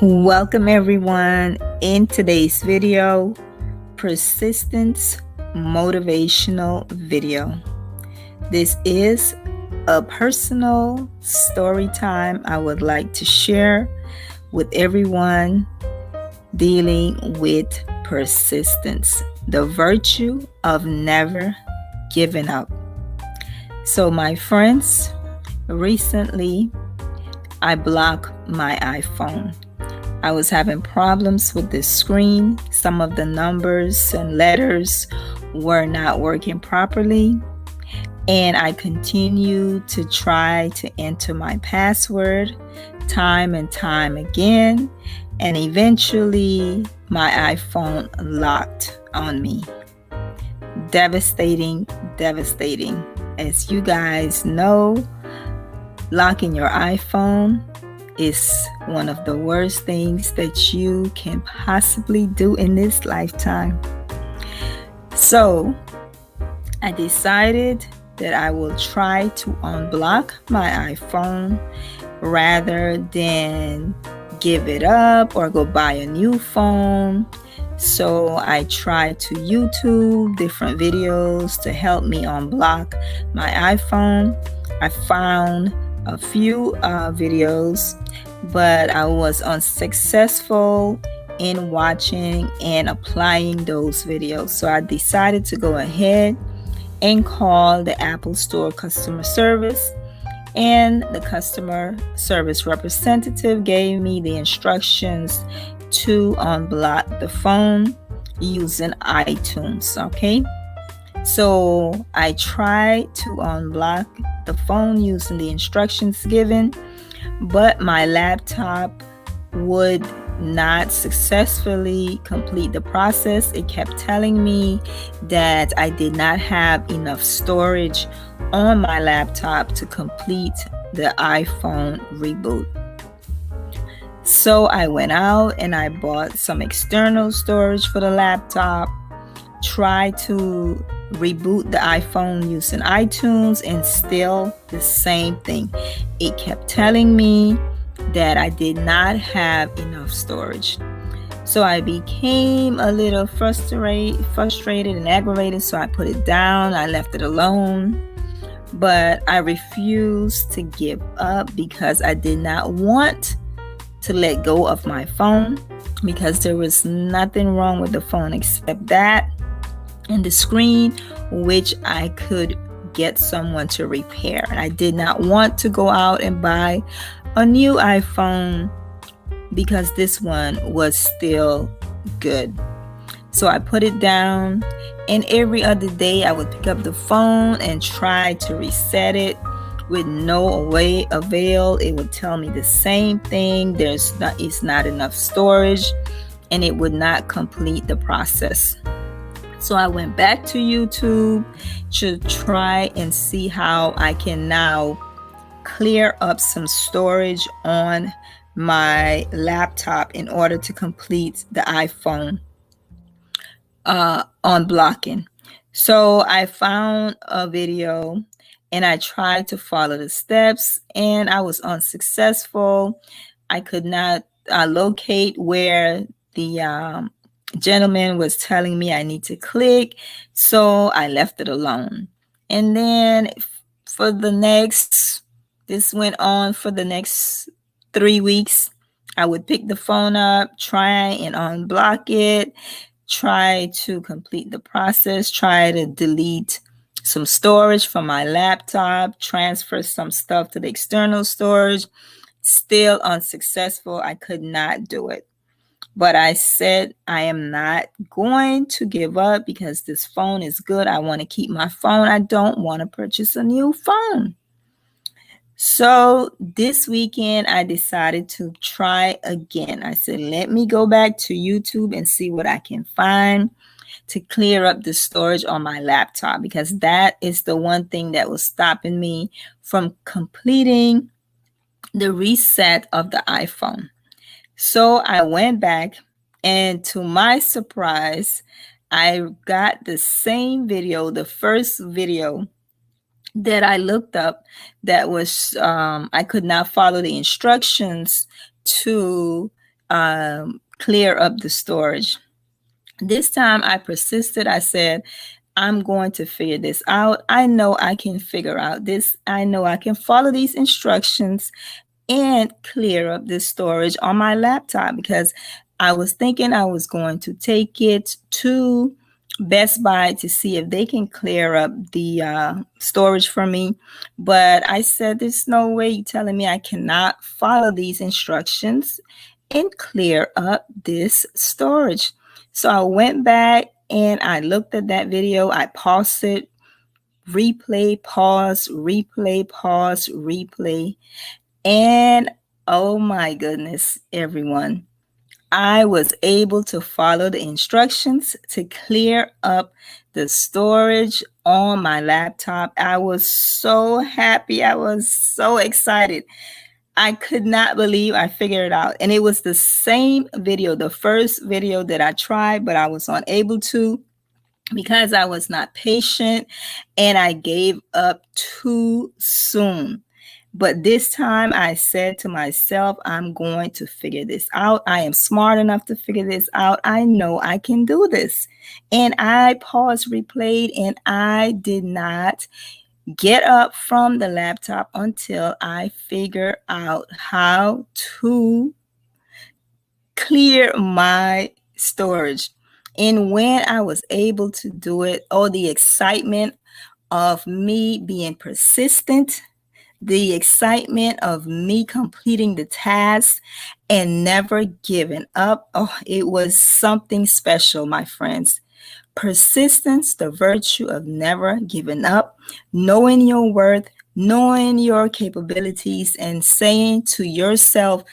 Welcome everyone. In today's video, persistence motivational video. This is a personal story time I would like to share with everyone dealing with persistence, the virtue of never giving up. So my friends, recently I blocked my iPhone. I was having problems with the screen. Some of the numbers and letters were not working properly. And I continued to try to enter my password time and time again. And eventually my iPhone locked on me. Devastating. As you guys know, locking your iPhone is one of the worst things that you can possibly do in this lifetime. So I decided that I will try to unblock my iPhone rather than give it up or go buy a new phone. So I tried to YouTube different videos to help me unblock my iPhone. I found a few videos, but I was unsuccessful in watching and applying those videos. So I decided to go ahead and call the Apple Store customer service, and the customer service representative gave me the instructions to unblock the phone using iTunes. Okay, so I tried to unblock the phone using the instructions given, but my laptop would not successfully complete the process. It kept telling me that I did not have enough storage on my laptop to complete the iPhone reboot. So I went out and I bought some external storage for the laptop, tried to reboot the iPhone using iTunes, and still the same thing. It kept telling me that I did not have enough storage. So I became a little frustrated and aggravated, so I put it down. I left it alone. But I refused to give up because I did not want to let go of my phone, because there was nothing wrong with the phone except that and the screen, which I could get someone to repair. And I did not want to go out and buy a new iPhone because this one was still good. So I put it down, and every other day I would pick up the phone and try to reset it with no avail. It would tell me the same thing. It's not enough storage, and it would not complete the process. So I went back to YouTube to try and see how I can now clear up some storage on my laptop in order to complete the iPhone unblocking. So I found a video and I tried to follow the steps, and I was unsuccessful. I could not locate where the gentleman was telling me I need to click, so I left it alone. And then this went on for the next 3 weeks. I would pick the phone up, try and unblock it, try to complete the process, try to delete some storage from my laptop, transfer some stuff to the external storage. Still unsuccessful. I could not do it. But I said I am not going to give up because this phone is good. I want to keep my phone. I don't want to purchase a new phone. So this weekend, I decided to try again. I said, let me go back to YouTube and see what I can find to clear up the storage on my laptop, because that is the one thing that was stopping me from completing the reset of the iPhone. So I went back, and to my surprise, I got the same video, the first video that I looked up, that was I could not follow the instructions to clear up the storage. This time I persisted. I said, I'm going to figure this out. I know I can figure out this. I know I can follow these instructions and clear up this storage on my laptop, because I was thinking I was going to take it to Best Buy to see if they can clear up the storage for me. But I said, there's no way you're telling me I cannot follow these instructions and clear up this storage. So I went back and I looked at that video. I paused it, replay, pause, replay, pause, replay. And oh my goodness, everyone, I was able to follow the instructions to clear up the storage on my laptop. I was so happy. I was so excited. I could not believe I figured it out. And it was the same video, the first video that I tried, but I was unable to, because I was not patient and I gave up too soon. But this time I said to myself, I'm going to figure this out. I am smart enough to figure this out. I know I can do this. And I paused, replayed, and I did not get up from the laptop until I figured out how to clear my storage. And when I was able to do it, oh, the excitement of me being persistent, the excitement of me completing the task and never giving up. Oh, it was something special, my friends. Persistence, the virtue of never giving up, knowing your worth, knowing your capabilities, and saying to yourself,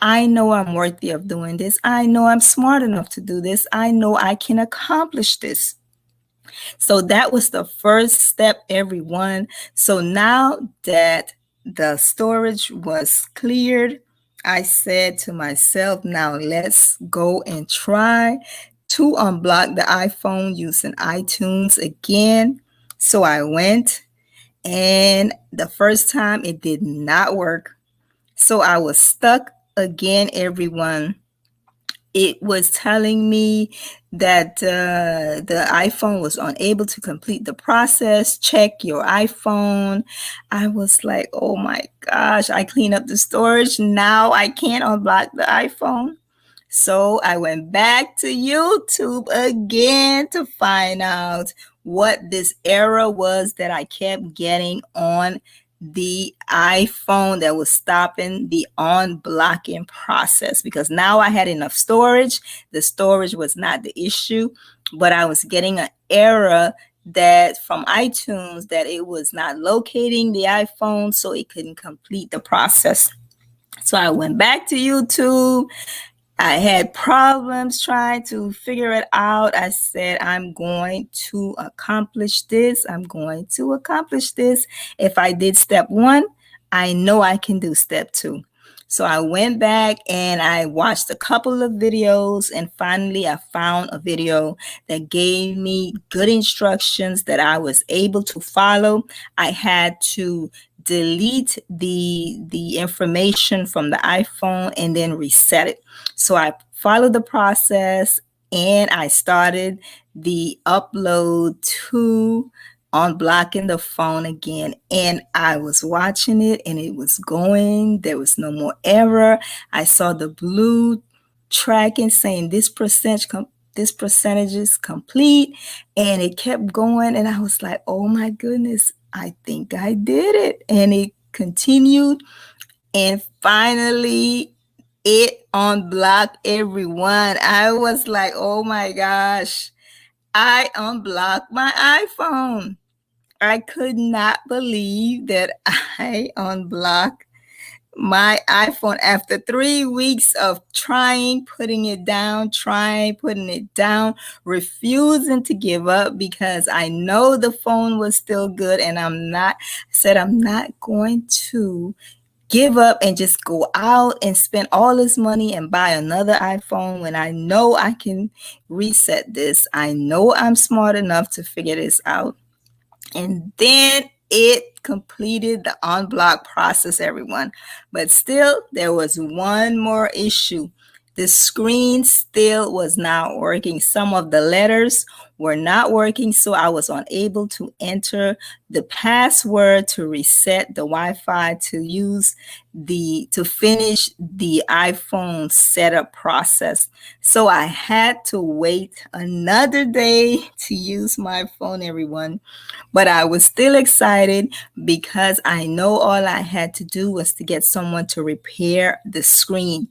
I know I'm worthy of doing this. I know I'm smart enough to do this. I know I can accomplish this. So that was the first step, everyone. So now that the storage was cleared, I said to myself, now let's go and try to unblock the iPhone using iTunes again. So I went, and the first time it did not work. So I was stuck again, everyone. It was telling me that the iPhone was unable to complete the process. Check your iPhone. I was like, oh my gosh, I cleaned up the storage. Now I can't unblock the iPhone. So I went back to YouTube again to find out what this error was that I kept getting on the iPhone that was stopping the unblocking process, because now I had enough storage. The storage was not the issue, but I was getting an error that from iTunes that it was not locating the iPhone, so it couldn't complete the process. So I went back to YouTube. I had problems trying to figure it out. I said, I'm going to accomplish this. I'm going to accomplish this. If I did step one, I know I can do step two. So I went back and I watched a couple of videos, and finally I found a video that gave me good instructions that I was able to follow. I had to delete the information from the iPhone and then reset it. So I followed the process and I started the upload to unblocking the phone again, and I was watching it and it was going. There was no more error. I saw the blue tracking saying this percentage is complete, and it kept going, and I was like, oh my goodness, I think I did it. And it continued, and finally it unblocked, everyone. I was like, oh my gosh, I unblocked my iPhone. I could not believe that I unblocked my iPhone after 3 weeks of trying, putting it down, refusing to give up, because I know the phone was still good, and I'm not going to give up and just go out and spend all this money and buy another iPhone when I know I can reset this. I know I'm smart enough to figure this out. And then it completed the unblock process, everyone. But still, there was one more issue. The screen still was not working. Some of the letters were not working, so I was unable to enter the password to reset the Wi-Fi to finish the iPhone setup process. So I had to wait another day to use my phone, everyone. But I was still excited because I know all I had to do was to get someone to repair the screen.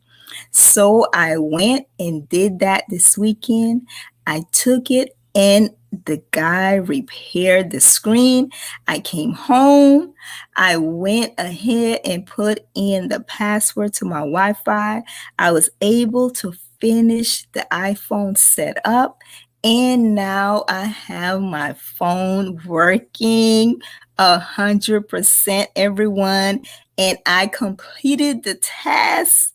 So I went and did that this weekend. I took it and the guy repaired the screen. I came home. I went ahead and put in the password to my Wi Fi. I was able to finish the iPhone setup. And now I have my phone working 100%, everyone. And I completed the task.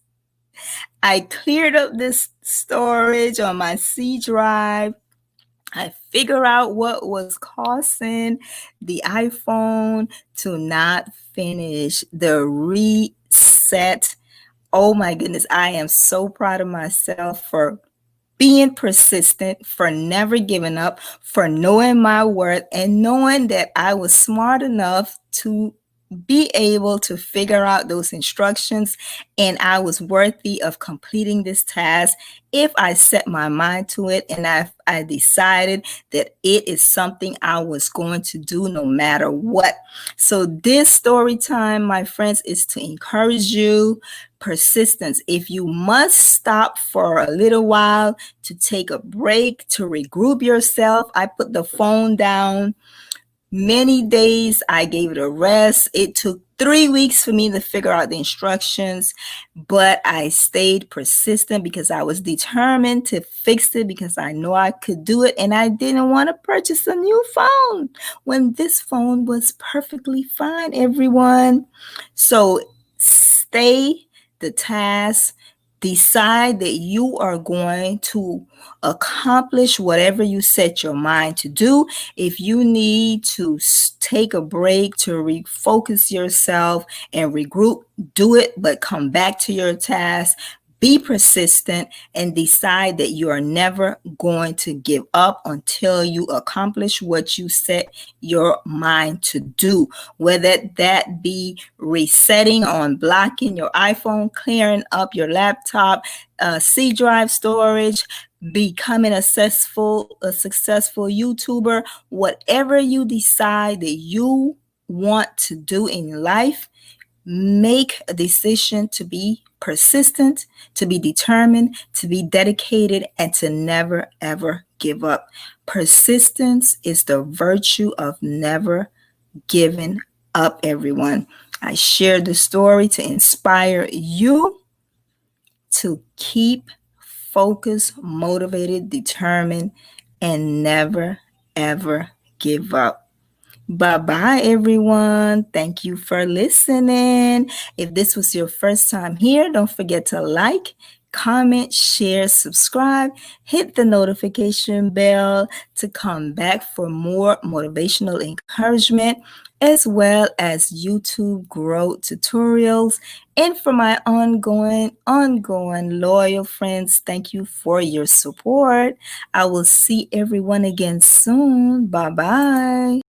I cleared up this storage on my C drive. I figured out what was causing the iPhone to not finish the reset. Oh my goodness, I am so proud of myself for being persistent, for never giving up, for knowing my worth, and knowing that I was smart enough to be able to figure out those instructions, and I was worthy of completing this task if I set my mind to it and I decided that it is something I was going to do no matter what. So this story time, my friends, is to encourage you. Persistence. If you must stop for a little while to take a break, to regroup yourself, I put the phone down. Many days I gave it a rest. It took 3 weeks for me to figure out the instructions, but I stayed persistent because I was determined to fix it because I know I could do it, and I didn't want to purchase a new phone when this phone was perfectly fine, everyone. So stay the task. Decide that you are going to accomplish whatever you set your mind to do. If you need to take a break to refocus yourself and regroup, do it, but come back to your task. Be persistent and decide that you are never going to give up until you accomplish what you set your mind to do. Whether that be resetting on blocking your iPhone, clearing up your laptop, C drive storage, becoming a successful YouTuber, whatever you decide that you want to do in life, make a decision to be persistent, to be determined, to be dedicated, and to never, ever give up. Persistence is the virtue of never giving up, everyone. I share the story to inspire you to keep focused, motivated, determined, and never, ever give up. Bye bye, everyone. Thank you for listening. If this was your first time here, don't forget to like, comment, share, subscribe, hit the notification bell to come back for more motivational encouragement, as well as YouTube growth tutorials. And for my ongoing loyal friends, thank you for your support. I will see everyone again soon. Bye bye.